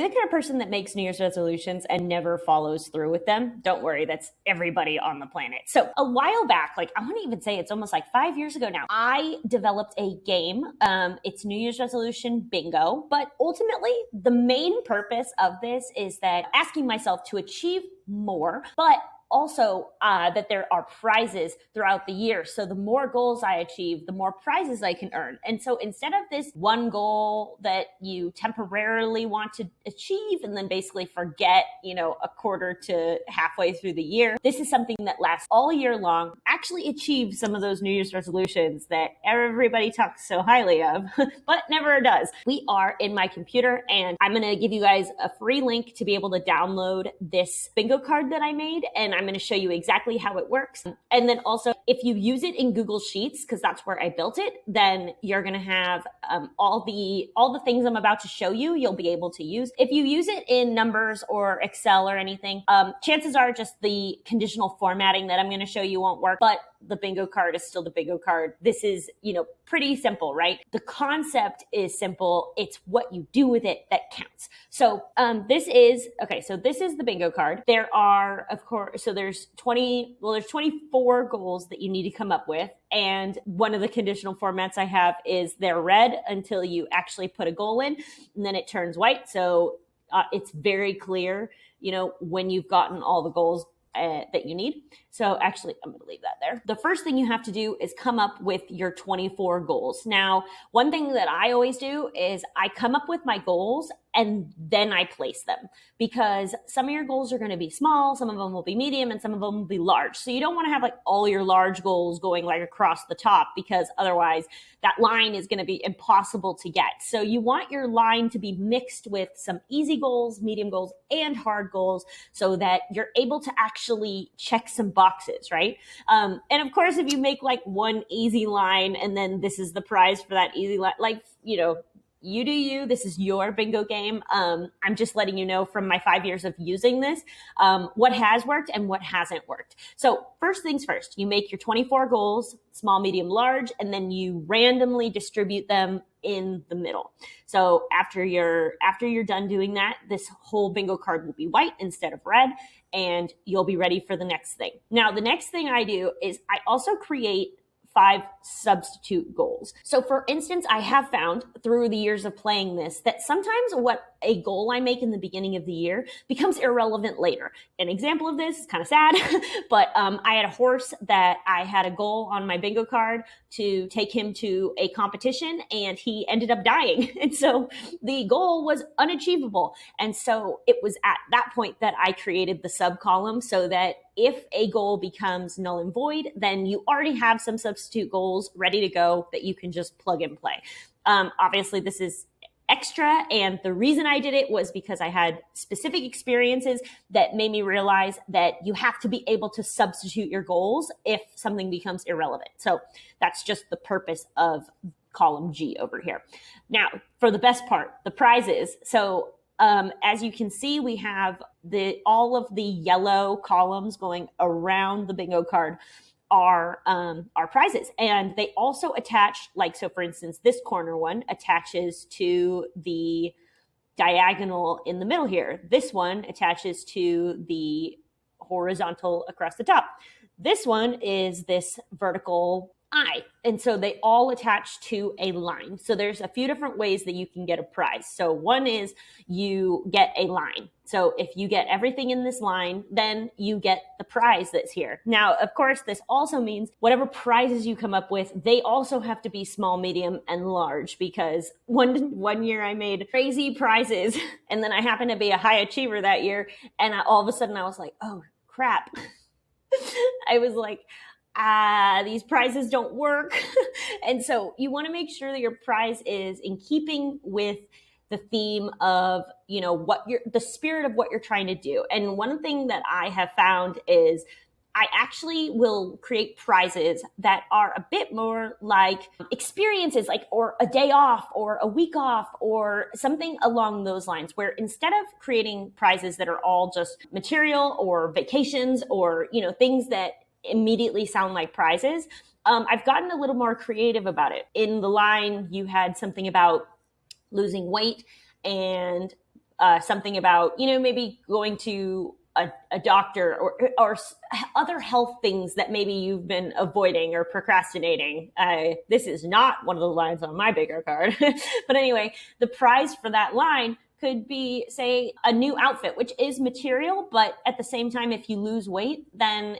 You're the kind of person that makes New Year's resolutions and never follows through with them. Don't worry, that's everybody on the planet. So a while back, like I want to even say it's almost like 5 years ago now, I developed a game. It's New Year's resolution bingo, but ultimately the main purpose of this is that asking myself to achieve more, but also that there are prizes throughout the year. So the more goals I achieve, the more prizes I can earn. And so instead of this one goal that you temporarily want to achieve and then basically forget, a quarter to halfway through the year, this is something that lasts all year long, actually achieve some of those New Year's resolutions that everybody talks so highly of, but never does. We are in my computer, and I'm going to give you guys a free link to be able to download this bingo card that I made, and I'm going to show you exactly how it works. And then also, if you use it in Google Sheets, because that's where I built it, then you're going to have all the things I'm about to show you, you'll be able to use. If you use it in Numbers or Excel or anything, chances are just the conditional formatting that I'm going to show you won't work, but the bingo card is still the bingo card. This is, pretty simple, right? The concept is simple. It's what you do with it that counts. So this is the bingo card. There are, of course, so there's 24 goals that you need to come up with. And one of the conditional formats I have is they're red until you actually put a goal in, and then it turns white. So it's very clear, when you've gotten all the goals that you need. So actually, I'm going to leave that there. The first thing you have to do is come up with your 24 goals. Now, one thing that I always do is I come up with my goals and then I place them, because some of your goals are going to be small, some of them will be medium, and some of them will be large. So you don't want to have like all your large goals going like across the top, because otherwise that line is going to be impossible to get. So you want your line to be mixed with some easy goals, medium goals, and hard goals, so that you're able to actually check some boxes, right? And of course, if you make like one easy line and then this is the prize for that easy line, you do you. This is your bingo game. I'm just letting you know from my 5 years of using this, what has worked and what hasn't worked. So first things first, you make your 24 goals, small, medium, large, and then you randomly distribute them in the middle. So after you're done doing that, this whole bingo card will be white instead of red, and you'll be ready for the next thing. Now, the next thing I do is I also create 5 substitute goals. So for instance, I have found through the years of playing this that sometimes what a goal I make in the beginning of the year becomes irrelevant later. An example of this is kind of sad, but I had a horse that I had a goal on my bingo card to take him to a competition, and he ended up dying. And so the goal was unachievable. And so it was at that point that I created the sub column, so that if a goal becomes null and void, then you already have some substitute goals ready to go that you can just plug and play. Obviously, this is extra, and the reason I did it was because I had specific experiences that made me realize that you have to be able to substitute your goals if something becomes irrelevant. So that's just the purpose of column G over here. Now, for the best part, the prizes. So as you can see, we have all of the yellow columns going around the bingo card are prizes, and they also attach, so for instance, this corner one attaches to the diagonal in the middle here. This one attaches to the horizontal across the top. This one is this vertical eye. And so they all attach to a line. So there's a few different ways that you can get a prize. So one is you get a line. So if you get everything in this line, then you get the prize that's here. Now, of course, this also means whatever prizes you come up with, they also have to be small, medium, and large, because one year I made crazy prizes, and then I happened to be a high achiever that year, and all of a sudden I was like, oh, crap. I was like, these prizes don't work. And so you want to make sure that your prize is in keeping with the theme of, the spirit of what you're trying to do. And one thing that I have found is I actually will create prizes that are a bit more like experiences, or a day off or a week off or something along those lines, where instead of creating prizes that are all just material or vacations or, things that immediately sound like prizes, I've gotten a little more creative about it. In the line, you had something about losing weight and something about, maybe going to a doctor or other health things that maybe you've been avoiding or procrastinating. This is not one of the lines on my bingo card. But anyway, the prize for that line could be, say, a new outfit, which is material, but at the same time, if you lose weight, then,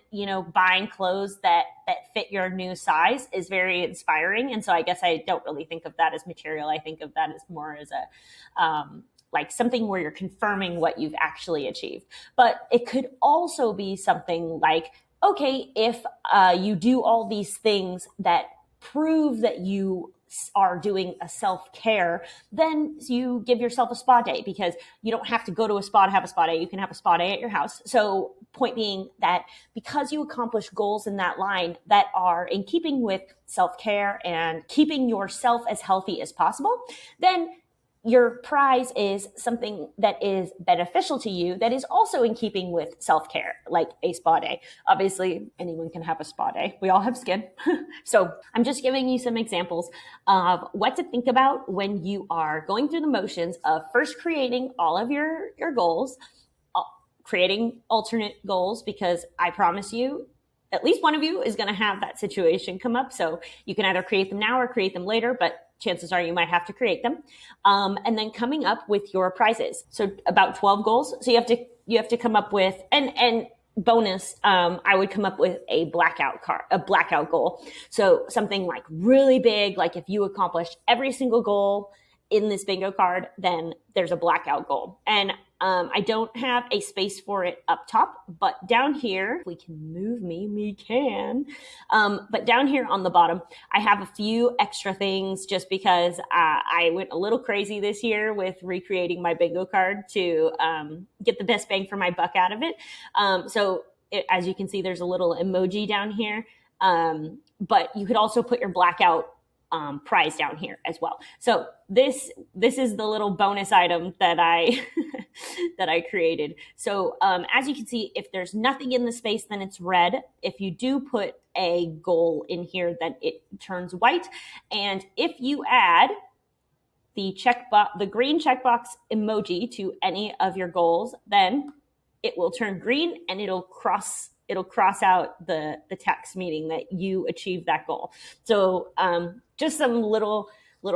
buying clothes that fit your new size is very inspiring. And so I guess I don't really think of that as material. I think of that as more as like something where you're confirming what you've actually achieved. But it could also be something like, okay, if you do all these things that prove that you are doing a self-care, then you give yourself a spa day, because you don't have to go to a spa to have a spa day. You can have a spa day at your house. So point being that because you accomplish goals in that line that are in keeping with self-care and keeping yourself as healthy as possible, then your prize is something that is beneficial to you that is also in keeping with self-care, like a spa day. Obviously, anyone can have a spa day. We all have skin. So I'm just giving you some examples of what to think about when you are going through the motions of first creating all of your goals, creating alternate goals, because I promise you, at least one of you is going to have that situation come up. So you can either create them now or create them later, but chances are you might have to create them. And then coming up with your prizes. So about 12 goals. So you have to come up with, and bonus, I would come up with a blackout goal. So something like really big, like if you accomplished every single goal in this bingo card, then there's a blackout goal. And I don't have a space for it up top, but down here, if we can move we can. But down here on the bottom, I have a few extra things just because I went a little crazy this year with recreating my bingo card to get the best bang for my buck out of it. As you can see, there's a little emoji down here, but you could also put your blackout prize down here as well. So this is the little bonus item that I that I created. So as you can see, if there's nothing in the space, then it's red. If you do put a goal in here, then it turns white. And if you add the green checkbox emoji to any of your goals, then it will turn green and it'll cross out the text, meaning that you achieved that goal. So just some little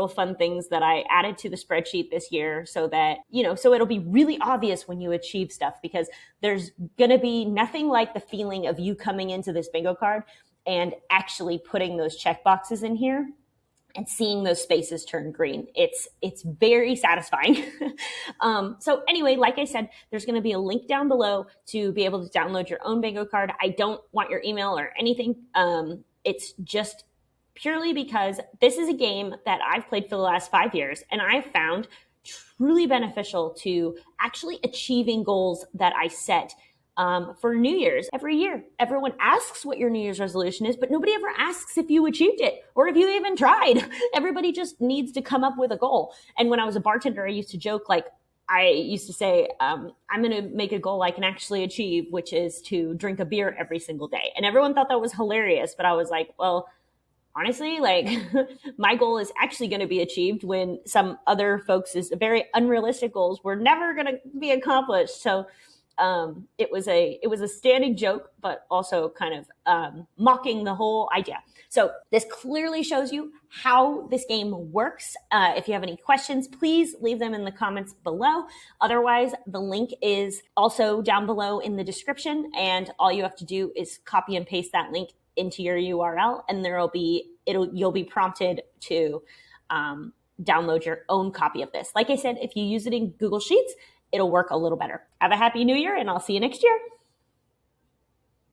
fun things that I added to the spreadsheet this year so that, so it'll be really obvious when you achieve stuff, because there's going to be nothing like the feeling of you coming into this bingo card and actually putting those check boxes in here and seeing those spaces turn green. It's very satisfying. So anyway, like I said, there's going to be a link down below to be able to download your own bingo card. I don't want your email or anything. It's just purely because this is a game that I've played for the last 5 years, and I've found truly beneficial to actually achieving goals that I set for New Year's. Every year, everyone asks what your New Year's resolution is, but nobody ever asks if you achieved it or if you even tried. Everybody just needs to come up with a goal. And when I was a bartender, I used to joke, I used to say, I'm going to make a goal I can actually achieve, which is to drink a beer every single day. And everyone thought that was hilarious, but I was like, well, honestly, my goal is actually going to be achieved when some other folks' very unrealistic goals were never going to be accomplished. So it was a standing joke, but also kind of mocking the whole idea. So this clearly shows you how this game works. If you have any questions, please leave them in the comments below. Otherwise, the link is also down below in the description, and all you have to do is copy and paste that link into your URL, and you'll be prompted to download your own copy of this. Like I said, if you use it in Google Sheets, it'll work a little better. Have a happy new year, and I'll see you next year.